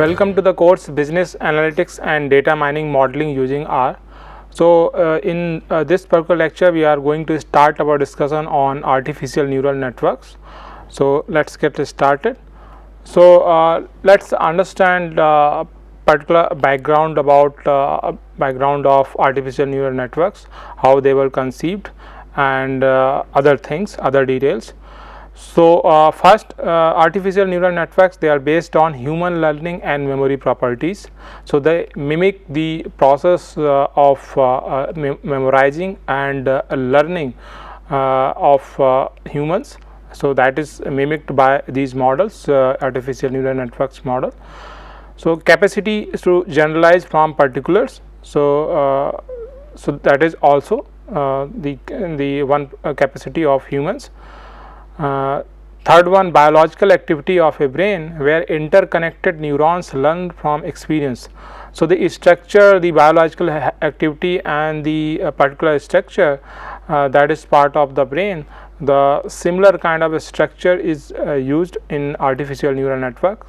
Welcome to the course Business Analytics and Data Mining Modeling using R. So, in this particular lecture, we are going to start our discussion on artificial neural networks. So, let's get started. So, let's understand particular background about background of artificial neural networks, how they were conceived, and other things, other details. So, first artificial neural networks, they are based on human learning and memory properties. So, they mimic the process of memorizing and learning of humans. So, that is mimicked by these models, artificial neural networks model. So, capacity is to generalize from particulars. So, so that is also the one capacity of humans. Third one, biological activity of a brain where interconnected neurons learn from experience. So, the structure, the biological activity and the particular structure that is part of the brain, the similar kind of a structure is used in artificial neural networks,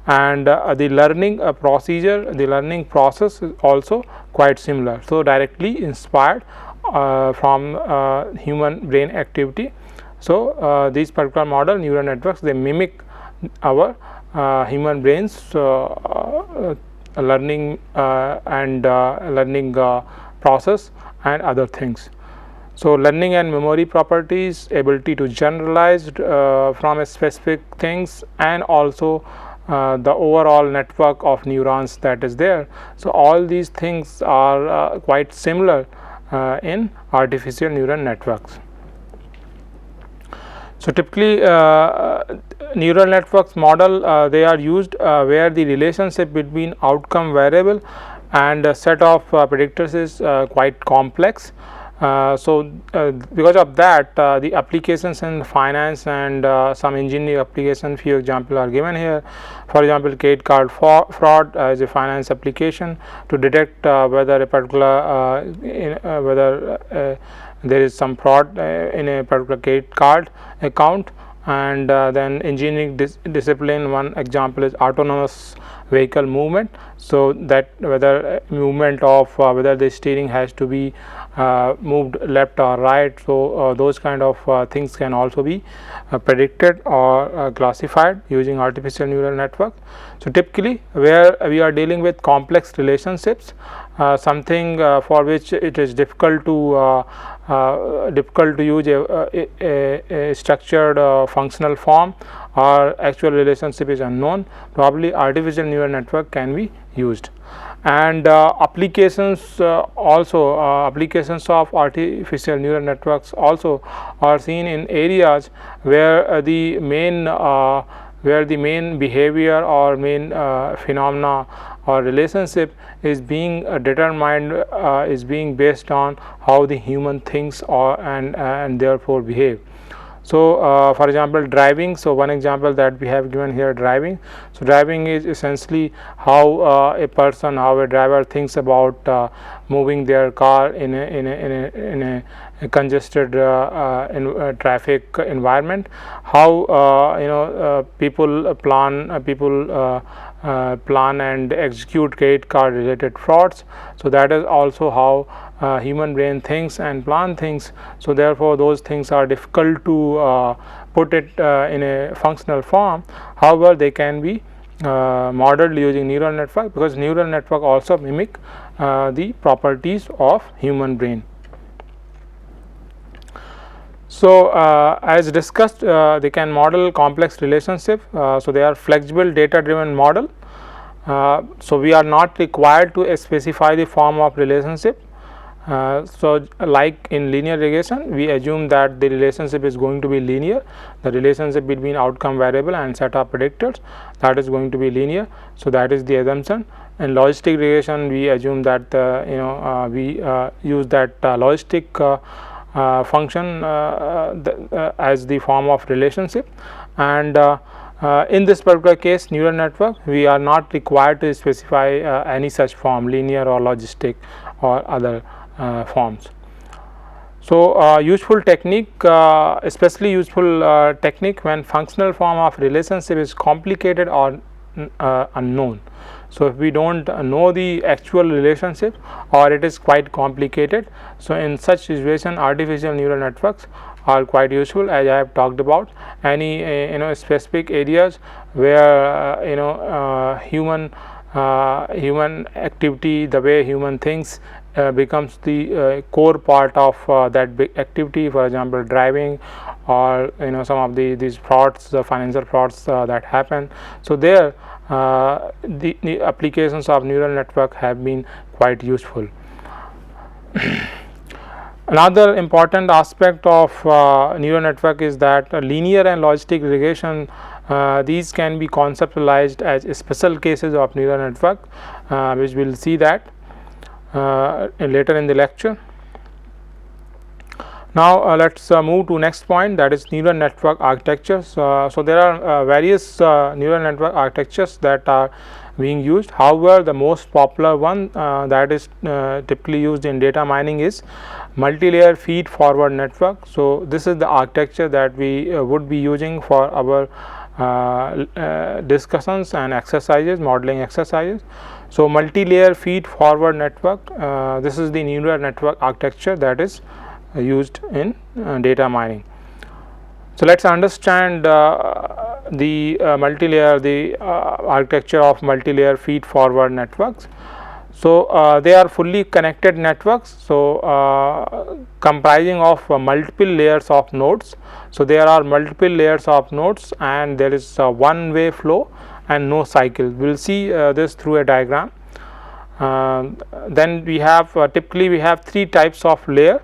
and the learning procedure, the learning process is also quite similar. So, directly inspired from human brain activity. So, these particular model neural networks, they mimic our human brains learning and learning process and other things. So, learning and memory properties, ability to generalize from a specific things, and also the overall network of neurons that is there. So, all these things are quite similar in artificial neural networks. So, typically neural networks model they are used where the relationship between outcome variable and a set of predictors is quite complex. So, because of that the applications in finance and some engineering application, few example are given here. For example, credit card fraud is a finance application to detect whether a particular whether there is some fraud in a particular credit card account. And then engineering discipline, one example is autonomous vehicle movement. So, that whether movement of whether the steering has to be moved left or right. So, those kind of things can also be predicted or classified using artificial neural network. So, typically where we are dealing with complex relationships, something for which it is difficult to use a structured structured functional form or actual relationship is unknown, probably artificial neural network can be used. And applications also applications of artificial neural networks also are seen in areas where the main behavior or main phenomena or relationship is being determined is being based on how the human thinks or and therefore behave. So, for example, driving. So, one example that we have given here, driving. So, driving is essentially how a person, how a driver thinks about moving their car in a congested traffic environment. How people plan and execute credit card related frauds. So, that is also how human brain thinks and plan things. So, therefore, those things are difficult to put it in a functional form. However, they can be modeled using neural network, because neural network also mimic the properties of human brain. So, as discussed, they can model complex relationship. So, they are flexible data driven model. So, we are not required to specify the form of relationship. So, like in linear regression, we assume that the relationship is going to be linear, the relationship between outcome variable and set of predictors, that is going to be linear. So, that is the assumption. In logistic regression, we assume that we use that logistic function as the form of relationship. And in this particular case, neural network, we are not required to specify any such form, linear or logistic or other forms. So, useful technique, especially useful technique when functional form of relationship is complicated or unknown. So if we don't know the actual relationship, or it is quite complicated, so in such situation artificial neural networks are quite useful, as I have talked about. Any specific areas where human activity, the way human thinks, becomes the core part of that big activity. For example, driving, or some of these frauds, the financial frauds that happen. So there the applications of neural network have been quite useful. Another important aspect of neural network is that linear and logistic regression, these can be conceptualized as special cases of neural network, which we will see that later in the lecture. Now let us move to next point, that is neural network architectures. So there are various neural network architectures that are being used. However, the most popular one that is typically used in data mining is multi-layer feed forward network. So this is the architecture that we would be using for our discussions and exercises, modeling exercises. So multi-layer feed forward network, this is the neural network architecture that is used in data mining. So let us understand the multi-layer, the architecture of multi-layer feed forward networks. So they are fully connected networks, so comprising of multiple layers of nodes. So there are multiple layers of nodes, and there is a one way flow and no cycle. We will see this through a diagram. Then we have typically we have three types of layer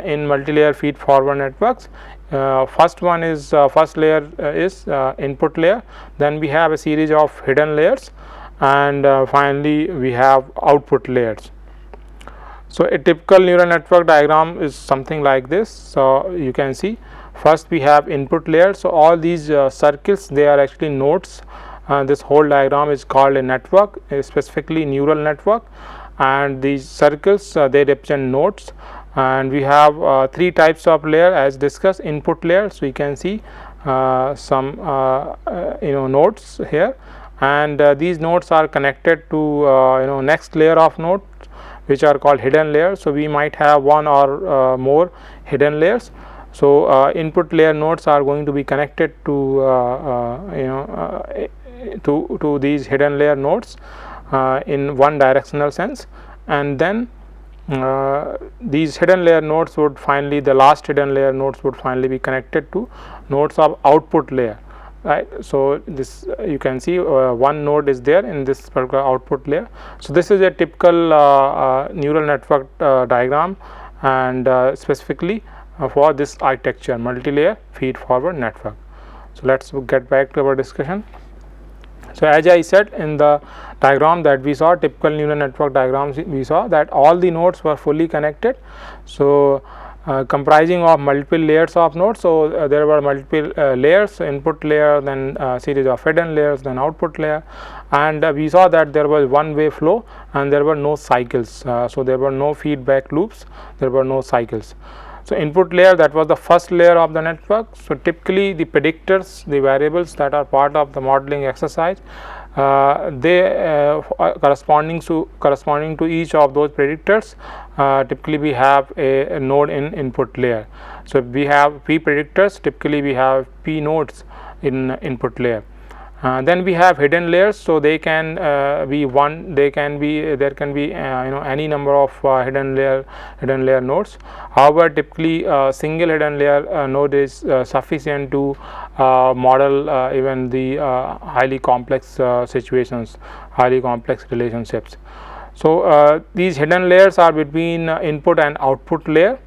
in multi-layer feed forward networks. First one is first layer is input layer, then we have a series of hidden layers, and finally we have output layers. So a typical neural network diagram is something like this. So you can see first we have input layer. So all these circles, they are actually nodes. This whole diagram is called a network, specifically neural network, and these circles they represent nodes. And we have three types of layer as discussed. Input layer, so we can see some nodes here, and these nodes are connected to next layer of nodes, which are called hidden layers. So we might have one or more hidden layers. So input layer nodes are going to be connected to to these hidden layer nodes in one directional sense, and then these hidden layer nodes would finally, the last hidden layer nodes would finally be connected to nodes of output layer, right. So this you can see one node is there in this particular output layer. So this is a typical neural network diagram, and specifically for this architecture, multi-layer feed forward network. So let us get back to our discussion. So as I said in the diagram that we saw, typical neural network diagrams, we saw that all the nodes were fully connected. So comprising of multiple layers of nodes. So there were multiple layers, input layer, then series of hidden layers, then output layer, and we saw that there was one way flow and there were no cycles. So there were no feedback loops, there were no cycles. So input layer, that was the first layer of the network. So typically the predictors, the variables that are part of the modeling exercise, they corresponding to each of those predictors, typically we have a node in input layer. So if we have p predictors, typically we have p nodes in input layer. Then we have hidden layers. So they can be one, they can be, there can be any number of hidden layer nodes. However, typically single hidden layer node is sufficient to model even the highly complex situations, highly complex relationships. So these hidden layers are between input and output layer,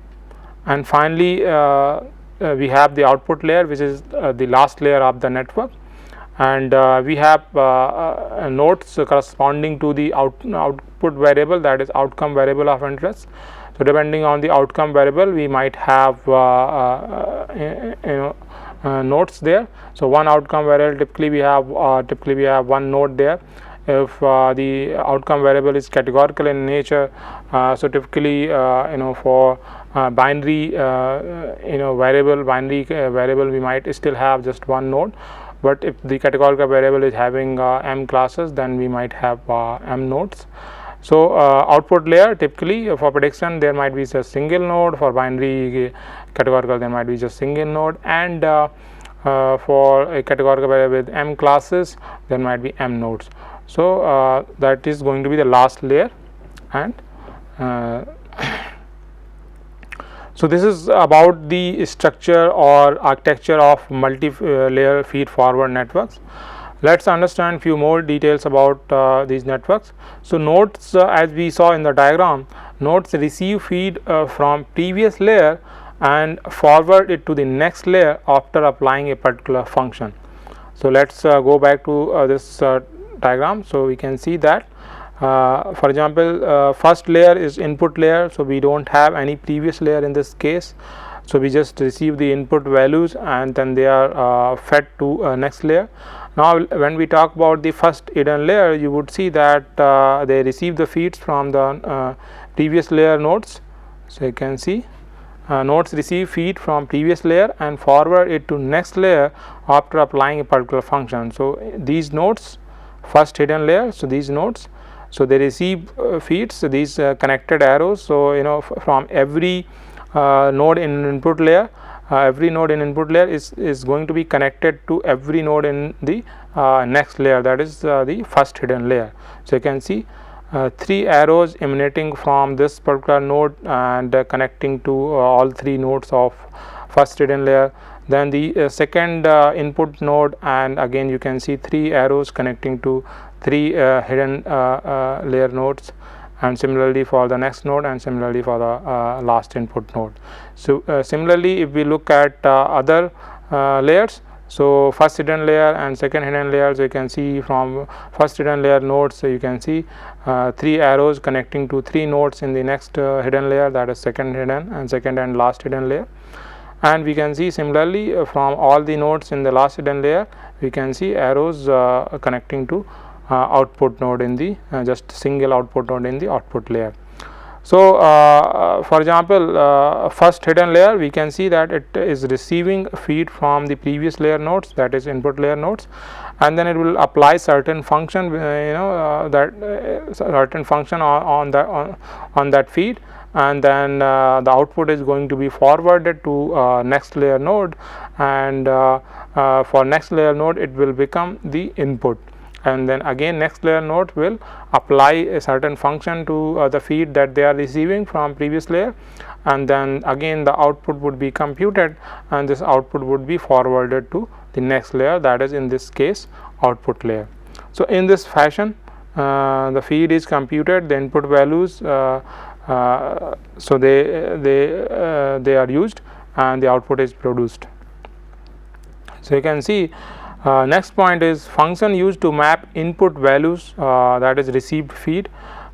and finally we have the output layer, which is the last layer of the network. And we have nodes corresponding to the output variable, that is outcome variable of interest. So depending on the outcome variable, we might have nodes there. So one outcome variable, typically we have one node there. If the outcome variable is categorical in nature, so typically for binary variable, we might still have just one node. but if the categorical variable is having m classes, then we might have m nodes. So, output layer, typically for prediction there might be just single node, for binary categorical there might be just single node, and for a categorical variable with m classes there might be m nodes. So, that is going to be the last layer, and so this is about the structure or architecture of multi-layer feed forward networks. Let us understand few more details about these networks. So, nodes, as we saw in the diagram, nodes receive feed from previous layer and forward it to the next layer after applying a particular function. So, let us go back to this diagram. So, we can see that for example, first layer is input layer. So, we do not have any previous layer in this case. So, we just receive the input values and then they are fed to next layer. Now, when we talk about the first hidden layer, you would see that they receive the feeds from the previous layer nodes. So, you can see nodes receive feed from previous layer and forward it to next layer after applying a particular function. So, these nodes, first hidden layer, so these nodes, so they receive feeds, so these connected arrows. So, from every node in input layer, every node in input layer is going to be connected to every node in the next layer, that is the first hidden layer. So, you can see 3 arrows emanating from this particular node and connecting to all 3 nodes of first hidden layer. Then the second input node, and again you can see 3 arrows connecting to 3 hidden layer nodes, and similarly for the next node, and similarly for the last input node. So, similarly if we look at other layers, so first hidden layer and second hidden layer, so you can see from first hidden layer nodes, so you can see 3 arrows connecting to 3 nodes in the next hidden layer, that is second hidden and second and last hidden layer. And we can see similarly from all the nodes in the last hidden layer, we can see arrows connecting to output node in the just single output node in the output layer. So, for example, first hidden layer, we can see that it is receiving feed from the previous layer nodes, that is input layer nodes, and then it will apply certain function, that certain function on that feed, and then the output is going to be forwarded to next layer node, and for next layer node it will become the input, and then again next layer node will apply a certain function to the feed that they are receiving from previous layer, and then again the output would be computed and this output would be forwarded to the next layer, that is in this case output layer. So, in this fashion the feed is computed, the input values so they are used and the output is produced. So, you can see next point is function used to map input values, that is received feed,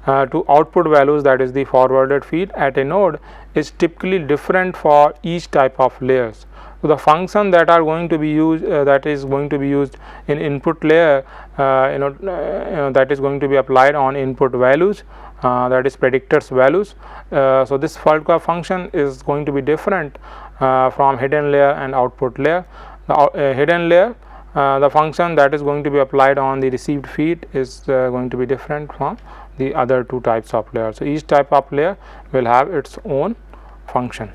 to output values, that is the forwarded feed at a node, is typically different for each type of layers. So, the function that are going to be used that is going to be used in input layer, that is going to be applied on input values, that is predictors values. So, this particular function is going to be different from hidden layer and output layer. The hidden layer, the function that is going to be applied on the received feed is going to be different from the other 2 types of layers. So, each type of layer will have its own function.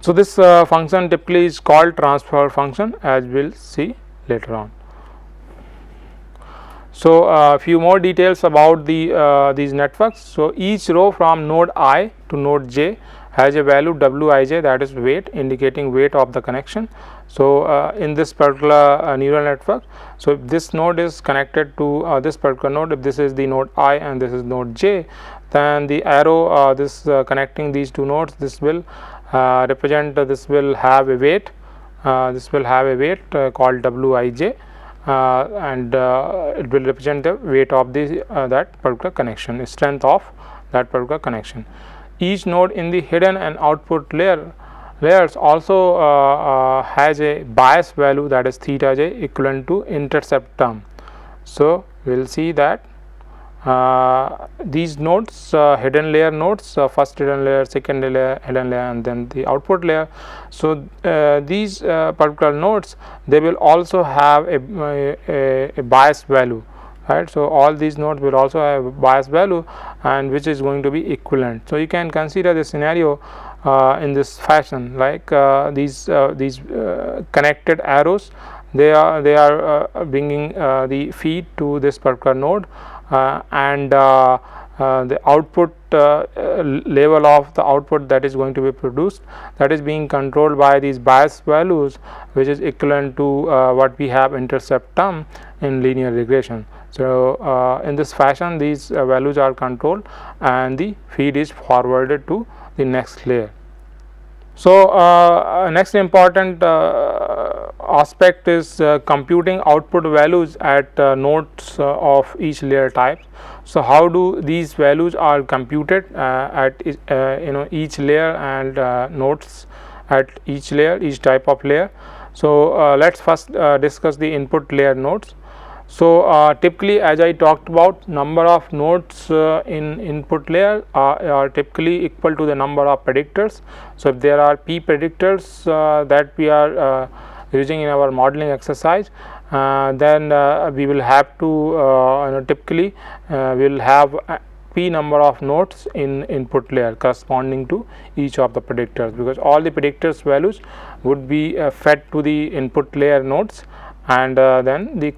So, this function typically is called transfer function, as we will see later on. So, a few more details about these networks. So, each row from node I to node j has a value wij, that is weight, indicating weight of the connection. So, in this particular neural network, so if this node is connected to this particular node, if this is the node I and this is node j, then the arrow connecting these 2 nodes, this will represent, this will have a weight, this will have a weight called wij, and it will represent the weight of the that particular connection, strength of that particular connection. Each node in the hidden and output layers also has a bias value, that is theta j, equivalent to intercept term. So, we will see that these nodes, hidden layer nodes, first hidden layer, second layer, hidden layer, and then the output layer. So these particular nodes, they will also have a bias value, right. So all these nodes will also have a bias value, and which is going to be equivalent. So you can consider the scenario in this fashion, like these connected arrows, they are bringing the feed to this particular node, and the output level of the output that is going to be produced, that is being controlled by these bias values, which is equivalent to what we have intercept term in linear regression. So in this fashion, these values are controlled, and the feed is forwarded to the next layer. So next important aspect is computing output values at nodes of each layer type. So how do these values are computed at each layer, and nodes at each layer, each type of layer. So let's first discuss the input layer nodes. So typically, as I talked about, number of nodes in input layer are typically equal to the number of predictors. So if there are p predictors that we are using in our modeling exercise, then we will have to typically we will have p number of nodes in input layer corresponding to each of the predictors, because all the predictors values would be fed to the input layer nodes, and then the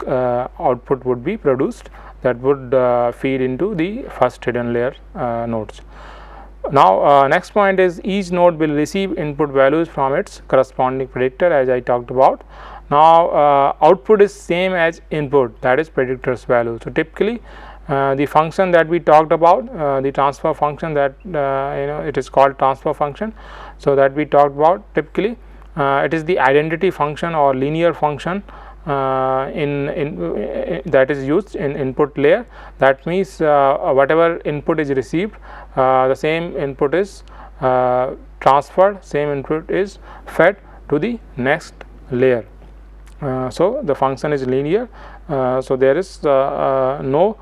output would be produced that would feed into the first hidden layer nodes. Now next point is each node will receive input values from its corresponding predictor, as I talked about. Now output is same as input, that is predictor's value. So typically the function that we talked about, the transfer function that it is called transfer function, so that we talked about, typically it is the identity function or linear function that is used in input layer. That means whatever input is received, the same input is transferred, same input is fed to the next layer. So the function is linear, so there is no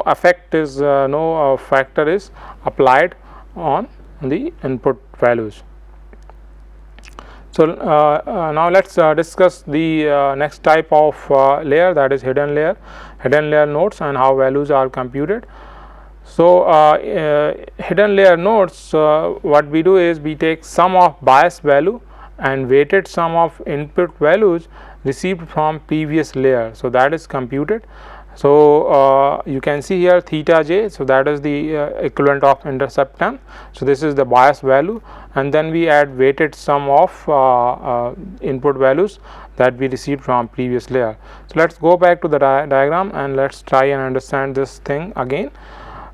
effect is no factor is applied on the input values. So now let's discuss the next type of layer, that is hidden layer nodes, and how values are computed. So hidden layer nodes, what we do is we take sum of bias value and weighted sum of input values received from previous layer, so that is computed. So you can see here theta j, so that is the equivalent of intercept term. So this is the bias value, and then we add weighted sum of input values that we received from previous layer. So let's go back to the diagram and let's try and understand this thing again.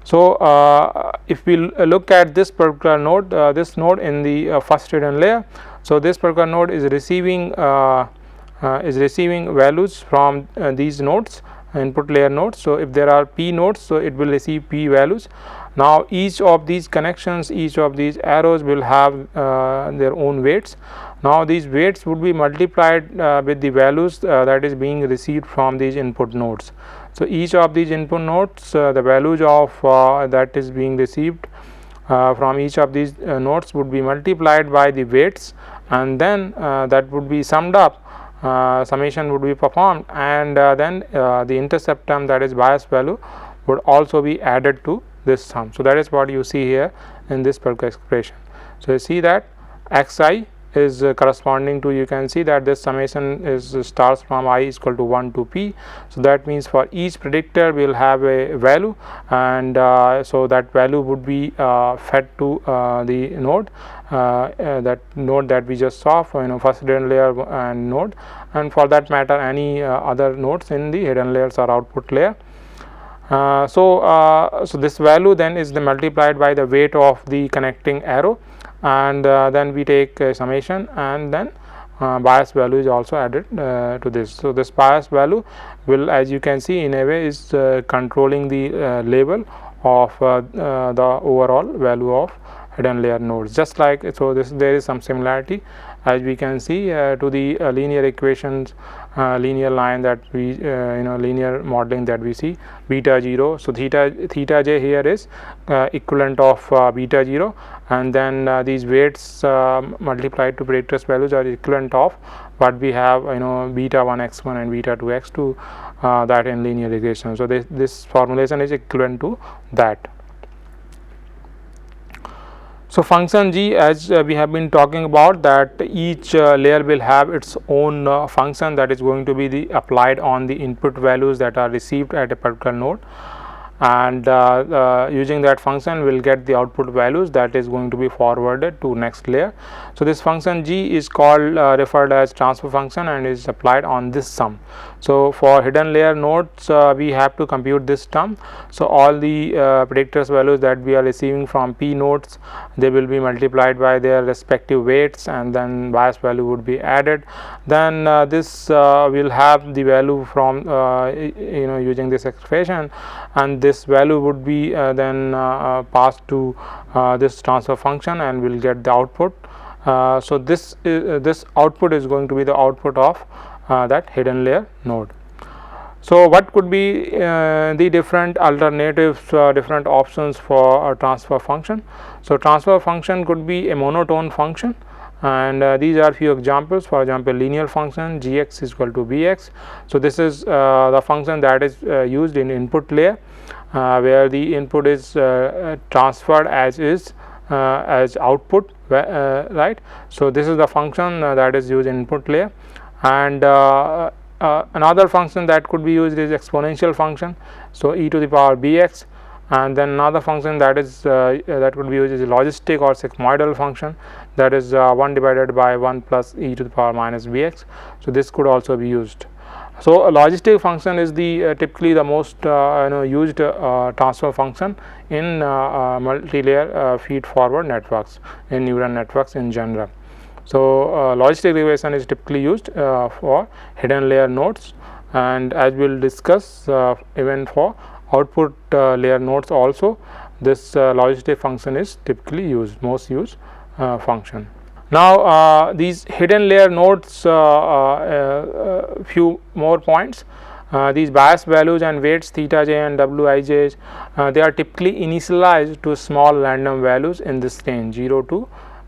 So if we look at this particular node, this node in the first hidden layer, so this particular node is receiving values from these nodes, input layer nodes. So if there are p nodes, so it will receive p values. Now each of these connections, each of these arrows will have their own weights. Now these weights would be multiplied with the values that is being received from these input nodes. So each of these input nodes, the values of that is being received from each of these nodes would be multiplied by the weights, and then that would be summed up. Summation would be performed, and then the intercept term, that is bias value, would also be added to this sum. So that is what you see here in this particular expression. So you see that xi is corresponding to, you can see that this summation is starts from I is equal to 1 to p. So that means for each predictor we will have a value, and so that value would be fed to the node, that node that we just saw for first hidden layer and node, and for that matter any other nodes in the hidden layers or output layer. So this value then is multiplied by the weight of the connecting arrow, and then we take summation, and then bias value is also added to this. So this bias value will, as you can see, in a way is controlling the label of the overall value of hidden layer nodes, just like so. There is some similarity, as we can see, to the linear equations linear line that we linear modeling that we see, beta 0. So theta j here is equivalent of beta 0, and then these weights multiplied to predictors values are equivalent of what we have beta 1 x1 and beta 2 x2 that in linear regression. So this formulation is equivalent to that. So function g, as we have been talking about, that each layer will have its own function that is going to be applied on the input values that are received at a particular node, and using that function we will get the output values that is going to be forwarded to next layer. So this function g is called referred as transfer function and is applied on this sum. So for hidden layer nodes we have to compute this term. So all the predictors values that we are receiving from p nodes, they will be multiplied by their respective weights, and then bias value would be added. Then this will have the value from using this expression, and this value would be then passed to this transfer function and will get the output. So this output is going to be the output of that hidden layer node. So what could be the different alternatives, different options for a transfer function? So transfer function could be a monotone function, and these are few examples. For example, linear function gx is equal to bx. So this is the function that is used in input layer, where the input is transferred as is as output, right. So this is the function that is used in input layer. And another function that could be used is exponential function, so e to the power bx. And then another function that is that could be used is logistic or sigmoidal function, that is 1 divided by 1 plus e to the power minus bx. So this could also be used. So a logistic function is the typically the most used transfer function in multi-layer feed forward networks, in neural networks in general. So logistic regression is typically used for hidden layer nodes, and as we will discuss even for output layer nodes also, this logistic function is typically used, most used function. Now these hidden layer nodes, few more points. These bias values and weights theta j and wij's, they are typically initialized to small random values in this range 0 to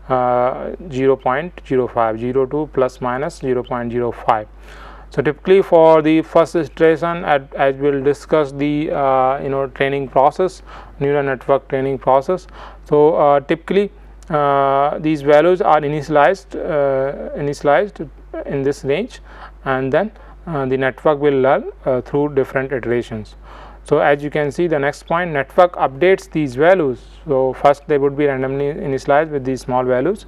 0.05, 0 to plus minus 0.05. So typically for the first iteration, as we will discuss the training process, neural network training process. So typically these values are initialized in this range, and then the network will learn through different iterations. So as you can see, the next point, network updates these values. So first they would be randomly initialized with these small values,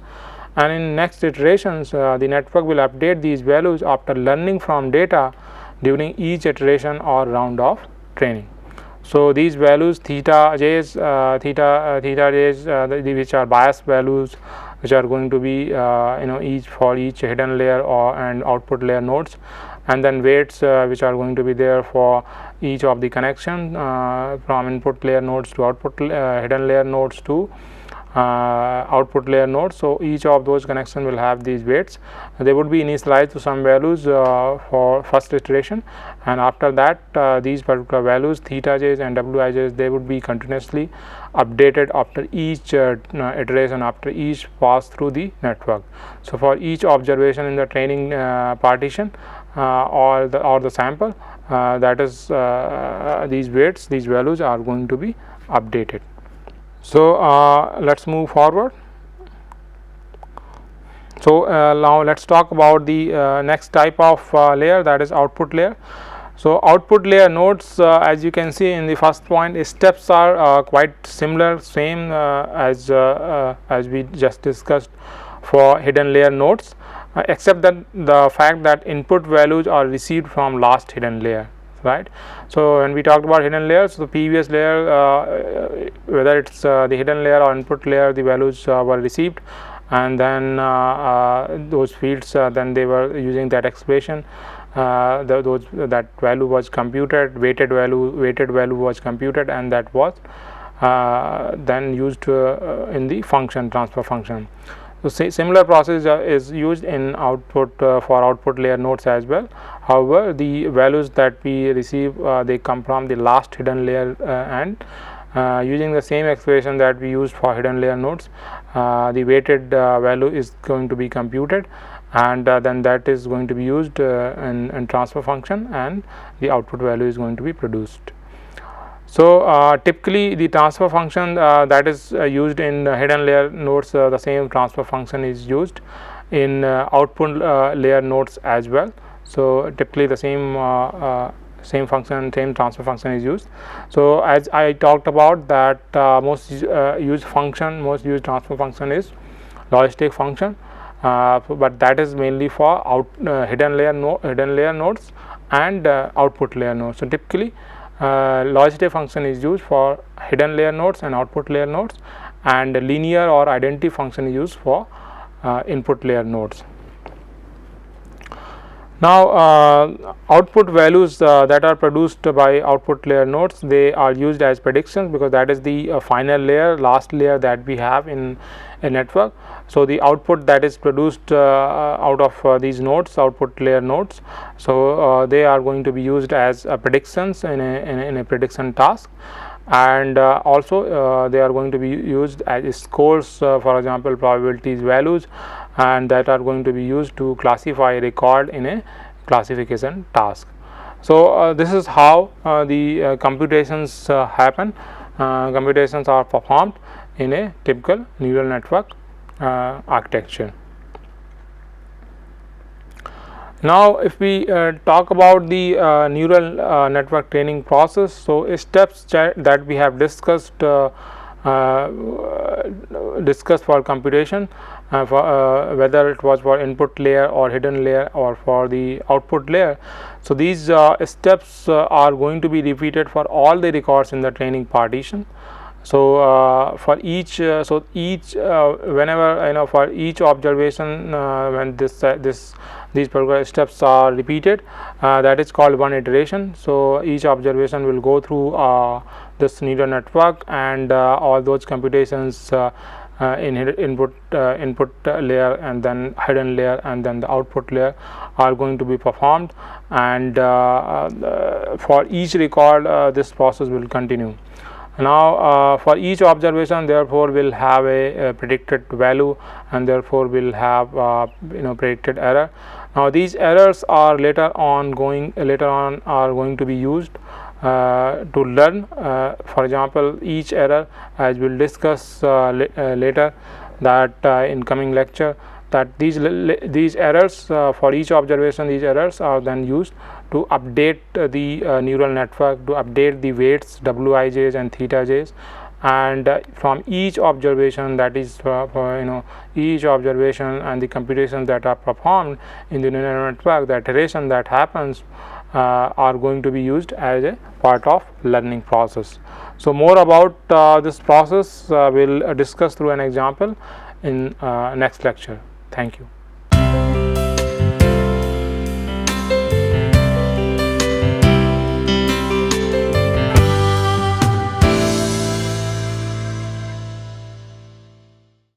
and in next iterations the network will update these values after learning from data during each iteration or round of training. So these values theta j's, which are bias values, which are going to be each for each hidden layer or and output layer nodes, and then weights which are going to be there for each of the connection from input layer nodes to output hidden layer nodes to output layer nodes. So each of those connection will have these weights. They would be initialized to some values for first iteration, and after that these particular values theta j's and wij's, they would be continuously updated after each iteration, after each pass through the network. So for each observation in the training partition or the sample, that is these weights, these values are going to be updated. So let's move forward. So now let's talk about the next type of layer, that is output layer. So output layer nodes, as you can see in the first point, steps are quite similar, same as we just discussed for hidden layer nodes, except that the fact that input values are received from last hidden layer, right. So when we talked about hidden layers, the previous layer, whether it's the hidden layer or input layer, the values were received, and then those fields, then they were using that expression, that value was computed, weighted value was computed, and that was then used in the function, transfer function. So similar process is used in output for output layer nodes as well, However, the values that we receive they come from the last hidden layer, and using the same expression that we used for hidden layer nodes, the weighted value is going to be computed, and then that is going to be used in transfer function, and the output value is going to be produced. So, typically the transfer function that is used in hidden layer nodes, the same transfer function is used in output layer nodes as well. So, typically the same function, same transfer function is used. So, as I talked about that most used transfer function is logistic function, but that is mainly for hidden layer nodes and output layer nodes. So, typically logistic function is used for hidden layer nodes and output layer nodes, and linear or identity function is used for input layer nodes. Now, output values that are produced by output layer nodes, they are used as predictions, because that is the final layer, last layer that we have in a network. So, the output that is produced out of these nodes, output layer nodes, so they are going to be used as predictions in a prediction task, and also they are going to be used as scores, for example probabilities values, and that are going to be used to classify a record in a classification task. So, this is how the computations happen. Computations are performed in a typical neural network architecture. Now, if we talk about the neural network training process, so steps that we have discussed for computation, whether it was for input layer or hidden layer or for the output layer. So, these steps are going to be repeated for all the records in the training partition. So, for each whenever for each observation, when these particular steps are repeated, that is called one iteration. So, each observation will go through this neural network, and all those computations in input layer, and then hidden layer, and then the output layer are going to be performed, and for each record this process will continue. Now, for each observation, therefore will have a predicted value, and therefore will have predicted error. Now, these errors are later on are going to be used to learn. For example, each error, as we will discuss later, that in coming lecture, that these errors for each observation, these errors are then used to update the neural network, to update the weights Wij's and theta-j's, and from each observation, that is for each observation and the computations that are performed in the neural network, the iteration that happens are going to be used as a part of learning process. So, more about this process we will discuss through an example in next lecture. Thank you.